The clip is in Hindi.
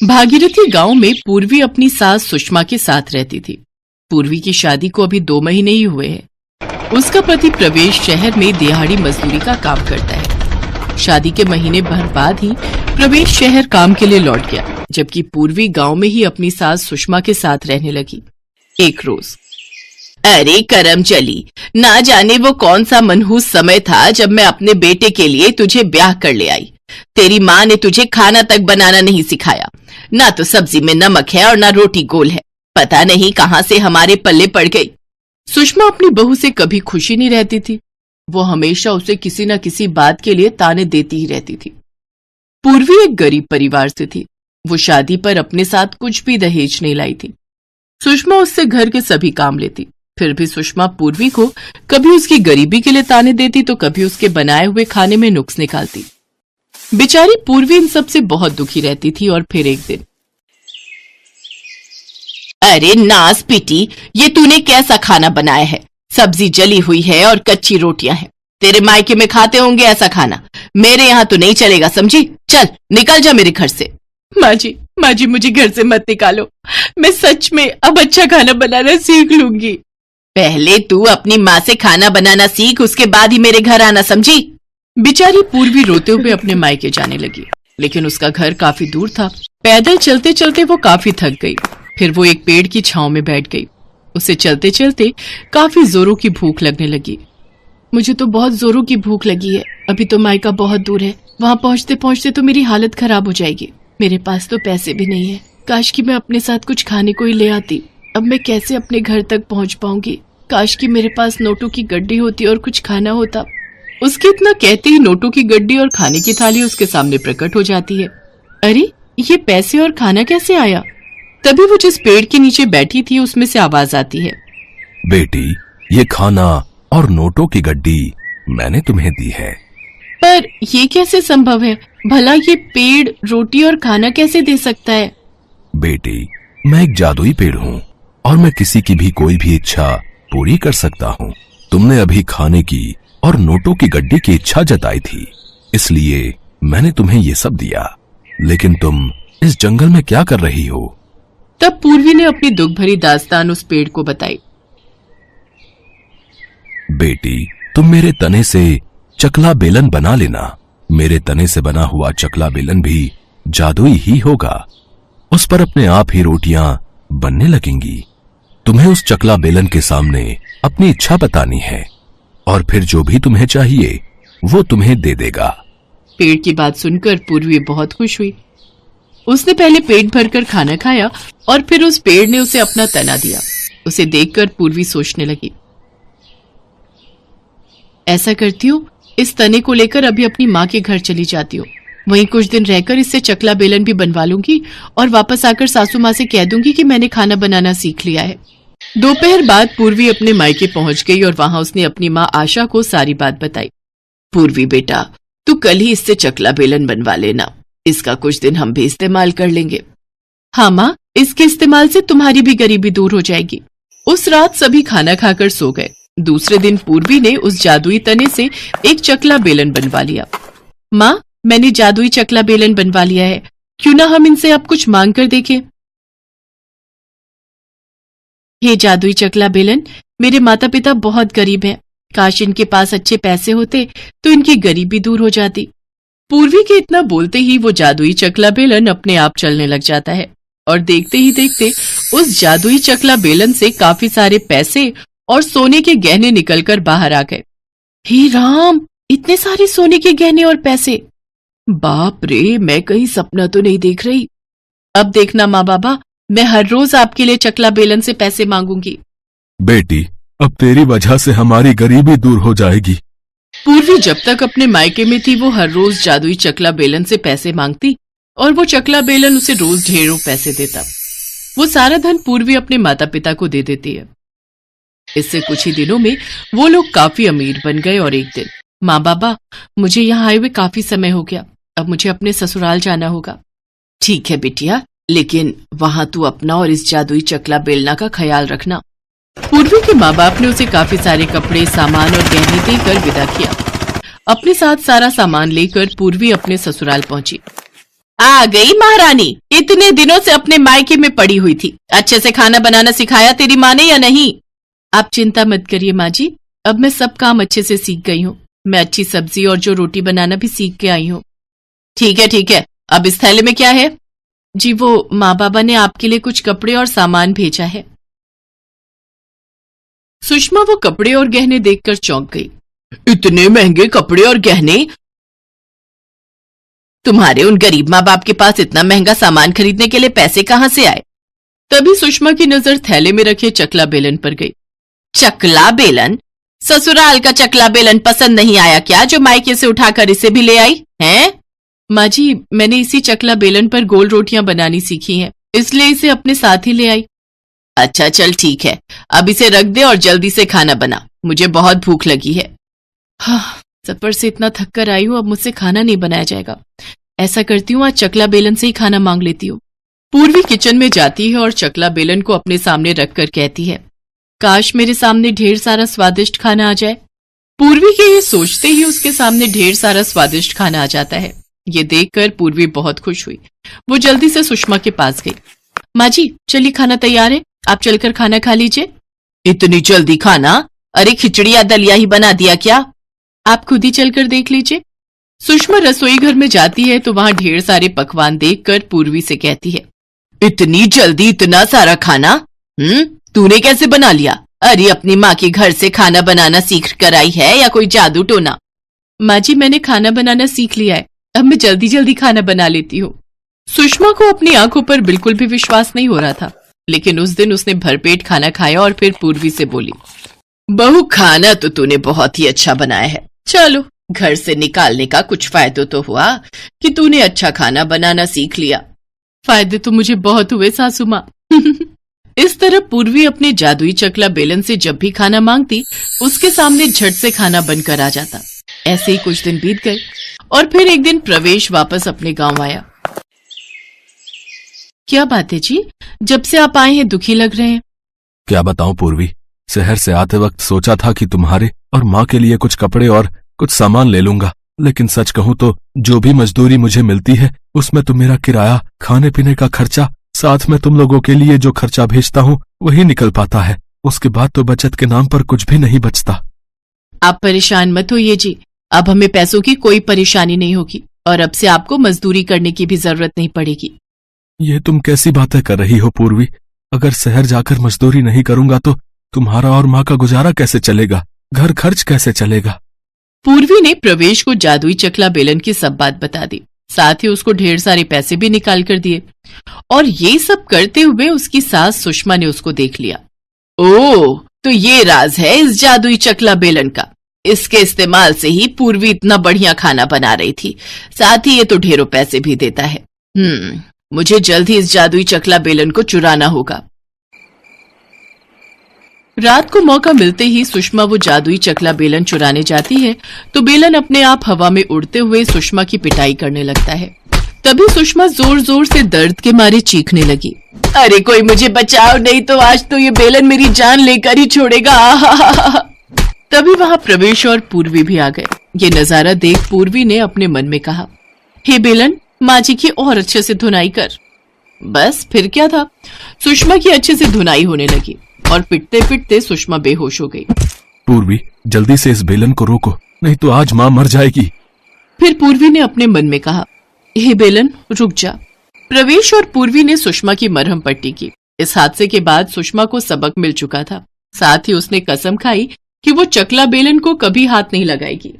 भागीरथी गांव में पूर्वी अपनी सास सुषमा के साथ रहती थी। पूर्वी की शादी को अभी 2 महीने ही हुए हैं। उसका पति प्रवेश शहर में दिहाड़ी मजदूरी का काम करता है। शादी के महीने भर बाद ही प्रवेश शहर काम के लिए लौट गया, जबकि पूर्वी गांव में ही अपनी सास सुषमा के साथ रहने लगी। एक रोज, अरे करम चली, ना जाने वो कौन सा मनहूस समय था जब मैं अपने बेटे के लिए तुझे ब्याह कर ले आई। तेरी माँ ने तुझे खाना तक बनाना नहीं सिखाया। ना तो सब्जी में नमक है और ना रोटी गोल है। पता नहीं कहाँ से हमारे पल्ले पड़ गई। सुषमा अपनी बहू से कभी खुशी नहीं रहती थी। वो हमेशा उसे किसी न किसी बात के लिए ताने देती ही रहती थी। पूर्वी एक गरीब परिवार से थी। वो शादी पर अपने साथ कुछ भी दहेज नहीं लाई थी। सुषमा उससे घर के सभी काम लेती। फिर भी सुषमा पूर्वी को कभी उसकी गरीबी के लिए ताने देती तो कभी उसके बनाए हुए खाने में नुक्स निकालती। बेचारी पूर्वी इन सब से बहुत दुखी रहती थी। और फिर एक दिन, अरे नास पिटी, ये तूने कैसा खाना बनाया है? सब्जी जली हुई है और कच्ची रोटियां हैं। तेरे मायके में खाते होंगे ऐसा खाना। मेरे यहाँ तो नहीं चलेगा, समझी? चल निकल जा मेरे घर से। माँ जी मुझे घर से मत निकालो। मैं सच में अब अच्छा खाना बनाना सीख लूंगी। पहले तू अपनी माँ से खाना बनाना सीख, उसके बाद ही मेरे घर आना, समझी? बेचारी पूर्वी रोते हुए अपने मायके जाने लगी, लेकिन उसका घर काफी दूर था। पैदल चलते चलते वो काफी थक गई। फिर वो एक पेड़ की छांव में बैठ गई। उसे चलते चलते काफी जोरों की भूख लगने लगी। मुझे तो बहुत जोरों की भूख लगी है। अभी तो मायका बहुत दूर है। वहां पहुंचते पहुंचते तो मेरी हालत खराब हो जाएगी। मेरे पास तो पैसे भी नहीं है। काश कि मैं अपने साथ कुछ खाने को ही ले आती। अब मैं कैसे अपने घर तक पहुंच पाऊंगी? काश कि मेरे पास नोटों की गड्डी होती और कुछ खाना होता। उसके इतना कहते ही नोटों की गड्डी और खाने की थाली उसके सामने प्रकट हो जाती है। अरे ये पैसे और खाना कैसे आया? तभी वो जिस पेड़ के नीचे बैठी थी उसमें से आवाज आती है, बेटी, ये खाना और नोटों की गड्डी मैंने तुम्हें दी है। पर ये कैसे संभव है? भला ये पेड़ रोटी और खाना कैसे दे सकता है? बेटी, मैं एक जादुई पेड़ हूँ और मैं किसी की भी कोई भी इच्छा पूरी कर सकता हूँ। तुमने अभी खाने की और नोटों की गड्डी की इच्छा जताई थी, इसलिए मैंने तुम्हें ये सब दिया। लेकिन तुम इस जंगल में क्या कर रही हो? तब पूर्वी ने अपनी दुख भरी दास्तान उस पेड़ को बताई। बेटी, तुम मेरे तने से चकला बेलन बना लेना। मेरे तने से बना हुआ चकला बेलन भी जादुई ही होगा। उस पर अपने आप ही रोटियां बनने लगेंगी। तुम्हें उस चकला बेलन के सामने अपनी इच्छा बतानी है और फिर जो भी तुम्हें चाहिए वो तुम्हें दे देगा। पेड़ की बात सुनकर पूर्वी बहुत खुश हुई। उसने पहले पेट भरकर खाना खाया और फिर उस पेड़ ने उसे अपना तना दिया। उसे देखकर पूर्वी सोचने लगी, ऐसा करती हूँ, इस तने को लेकर अभी अपनी माँ के घर चली जाती हूँ। वहीं कुछ दिन रहकर इससे चकला बेलन भी बनवा लूंगी और वापस आकर सासू माँ से कह दूंगी कि मैंने खाना बनाना सीख लिया है। दोपहर बाद पूर्वी अपने मायके पहुंच गई और वहां उसने अपनी माँ आशा को सारी बात बताई। पूर्वी बेटा, तू कल ही इससे चकला बेलन बनवा लेना। इसका कुछ दिन हम भी इस्तेमाल कर लेंगे। हाँ माँ, इसके इस्तेमाल से तुम्हारी भी गरीबी दूर हो जाएगी। उस रात सभी खाना खाकर सो गए। दूसरे दिन पूर्वी ने उस जादुई तने से एक चकला बेलन बनवा लिया। माँ, मैंने जादुई चकला बेलन बनवा लिया है। क्यों ना हम इनसे अब कुछ मांग कर देखें? हे जादुई चकला बेलन, मेरे माता पिता बहुत गरीब हैं। काश इनके पास अच्छे पैसे होते तो इनकी गरीबी दूर हो जाती। पूर्वी के इतना बोलते ही वो जादुई चकला बेलन अपने आप चलने लग जाता है और देखते ही देखते उस जादुई चकला बेलन से काफी सारे पैसे और सोने के गहने निकलकर बाहर आ गए। हे राम, इतने सारे सोने के गहने और पैसे! बाप रे, मैं कहीं सपना तो नहीं देख रही। अब देखना माँ बाबा, मैं हर रोज आपके लिए चकला बेलन से पैसे मांगूंगी। बेटी, अब तेरी वजह से हमारी गरीबी दूर हो जाएगी। पूर्वी जब तक अपने मायके में थी वो हर रोज जादुई चकला बेलन से पैसे मांगती और वो चकला बेलन उसे रोज ढेरों पैसे देता। वो सारा धन पूर्वी अपने माता पिता को दे देती है। इससे कुछ ही दिनों में वो लोग काफी अमीर बन गए और एक दिन, माँ बाबा, मुझे यहाँ आए हुए काफी समय हो गया। अब मुझे अपने ससुराल जाना होगा। ठीक है बिटिया, लेकिन वहां तू अपना और इस जादुई चकला बेलना का ख्याल रखना। पूर्वी के माँ बाप ने उसे काफी सारे कपड़े, सामान और गहने देकर विदा किया। अपने साथ सारा सामान लेकर पूर्वी अपने ससुराल पहुंची। आ गई महारानी। इतने दिनों से अपने मायके में पड़ी हुई थी। अच्छे से खाना बनाना सिखाया तेरी माँ ने या नहीं? आप चिंता मत करिए माँ जी, अब मैं सब काम अच्छे से सीख गई हूँ। मैं अच्छी सब्जी और जो रोटी बनाना भी सीख के आई हूँ। ठीक है ठीक है, अब इस थैले में क्या है? जी वो माँ बाबा ने आपके लिए कुछ कपड़े और सामान भेजा है। सुषमा वो कपड़े और गहने देखकर चौंक गई। इतने महंगे कपड़े और गहने? तुम्हारे उन गरीब माँ बाप के पास इतना महंगा सामान खरीदने के लिए पैसे कहाँ से आए? तभी सुषमा की नजर थैले में रखे चकला बेलन पर गई। चकला बेलन? ससुराल का चकला बेलन पसंद नहीं आया क्या, जो मायके से उठाकर इसे भी ले आई हैं? माँ जी, मैंने इसी चकला बेलन पर गोल रोटियां बनानी सीखी हैं, इसलिए इसे अपने साथ ही ले आई। अच्छा चल ठीक है, अब इसे रख दे और जल्दी से खाना बना, मुझे बहुत भूख लगी है। हाँ, सफर से इतना थक कर आई हूँ, अब मुझसे खाना नहीं बनाया जाएगा। ऐसा करती हूँ, आज चकला बेलन से ही खाना मांग लेती हूँ। पूर्वी किचन में जाती है और चकला बेलन को अपने सामने रखकर कहती है, काश मेरे सामने ढेर सारा स्वादिष्ट खाना आ जाए। पूर्वी के ये सोचते ही उसके सामने ढेर सारा स्वादिष्ट खाना आ जाता है। ये देखकर पूर्वी बहुत खुश हुई। वो जल्दी से सुषमा के पास गई। माँ जी, चलिए खाना तैयार है, आप चलकर खाना खा लीजिए। इतनी जल्दी खाना? अरे खिचड़ी या दलिया ही बना दिया क्या? आप खुद ही चलकर देख लीजिए। सुषमा रसोई घर में जाती है तो वहां ढेर सारे पकवान देखकर पूर्वी से कहती है, इतनी जल्दी इतना सारा खाना? तूने कैसे बना लिया? अरे अपनी माँ के घर से खाना बनाना सीख कर आई है या कोई जादू टोना? माँ जी, मैंने खाना बनाना सीख लिया है, अब मैं जल्दी जल्दी खाना बना लेती हूँ। सुषमा को अपनी आंखों पर बिल्कुल भी विश्वास नहीं हो रहा था, लेकिन उस दिन उसने भरपेट खाना खाया और फिर पूर्वी से बोली, बहू खाना तो तूने बहुत ही अच्छा बनाया है। चलो, घर से निकालने का कुछ फायदा तो हुआ कि तूने अच्छा खाना बनाना सीख लिया। फायदे तो मुझे बहुत हुए सासू माँ। इस तरह पूर्वी अपने जादुई चकला बेलन से जब भी खाना मांगती, उसके सामने झट से खाना बनकर आ जाता। ऐसे ही कुछ दिन बीत गए और फिर एक दिन प्रवेश वापस अपने गांव आया। क्या बात है जी, जब से आप आए हैं दुखी लग रहे हैं। क्या बताऊं पूर्वी, शहर से आते वक्त सोचा था कि तुम्हारे और माँ के लिए कुछ कपड़े और कुछ सामान ले लूंगा, लेकिन सच कहूं तो जो भी मजदूरी मुझे मिलती है उसमें तो मेरा किराया, खाने पीने का खर्चा, साथ में तुम लोगों के लिए जो खर्चा भेजता हूँ वही निकल पाता है। उसके बाद तो बचत के नाम पर कुछ भी नहीं बचता। आप परेशान मत होइए जी, अब हमें पैसों की कोई परेशानी नहीं होगी और अब से आपको मजदूरी करने की भी जरूरत नहीं पड़ेगी। ये तुम कैसी बातें कर रही हो पूर्वी? अगर शहर जाकर मजदूरी नहीं करूंगा तो तुम्हारा और माँ का गुजारा कैसे चलेगा, घर खर्च कैसे चलेगा? पूर्वी ने प्रवेश को जादुई चकला बेलन की सब बात बता दी, साथ ही उसको ढेर सारे पैसे भी निकाल कर दिए। और ये सब करते हुए उसकी सास सुषमा ने उसको देख लिया। ओह, तो ये राज है इस जादुई चकला बेलन का। इसके इस्तेमाल से ही पूर्वी इतना बढ़िया खाना बना रही थी, साथ ही ये तो ढेरों पैसे भी देता है। मुझे जल्द ही इस जादुई चकला बेलन को चुराना होगा। रात को मौका मिलते ही सुषमा वो जादुई चकला बेलन चुराने जाती है तो बेलन अपने आप हवा में उड़ते हुए सुषमा की पिटाई करने लगता है। तभी सुषमा जोर जोर से दर्द के मारे चीखने लगी, अरे कोई मुझे बचाओ, नहीं तो आज तो ये बेलन मेरी जान लेकर ही छोड़ेगा। तभी वहां प्रवेश और पूर्वी भी आ गए। ये नजारा देख पूर्वी ने अपने मन में कहा, हे बेलन, माँ जी की और अच्छे से धुनाई कर। बस फिर क्या था, सुषमा की अच्छे से धुनाई होने लगी और पिटते पिटते सुषमा बेहोश हो गई। पूर्वी, जल्दी से इस बेलन को रोको, नहीं तो आज माँ मर जाएगी। फिर पूर्वी ने अपने मन में कहा, हे बेलन रुक जा। प्रवेश और पूर्वी ने सुषमा की मरहम पट्टी की। इस हादसे के बाद सुषमा को सबक मिल चुका था, साथ ही उसने कसम खाई कि वो चकला बेलन को कभी हाथ नहीं लगाएगी।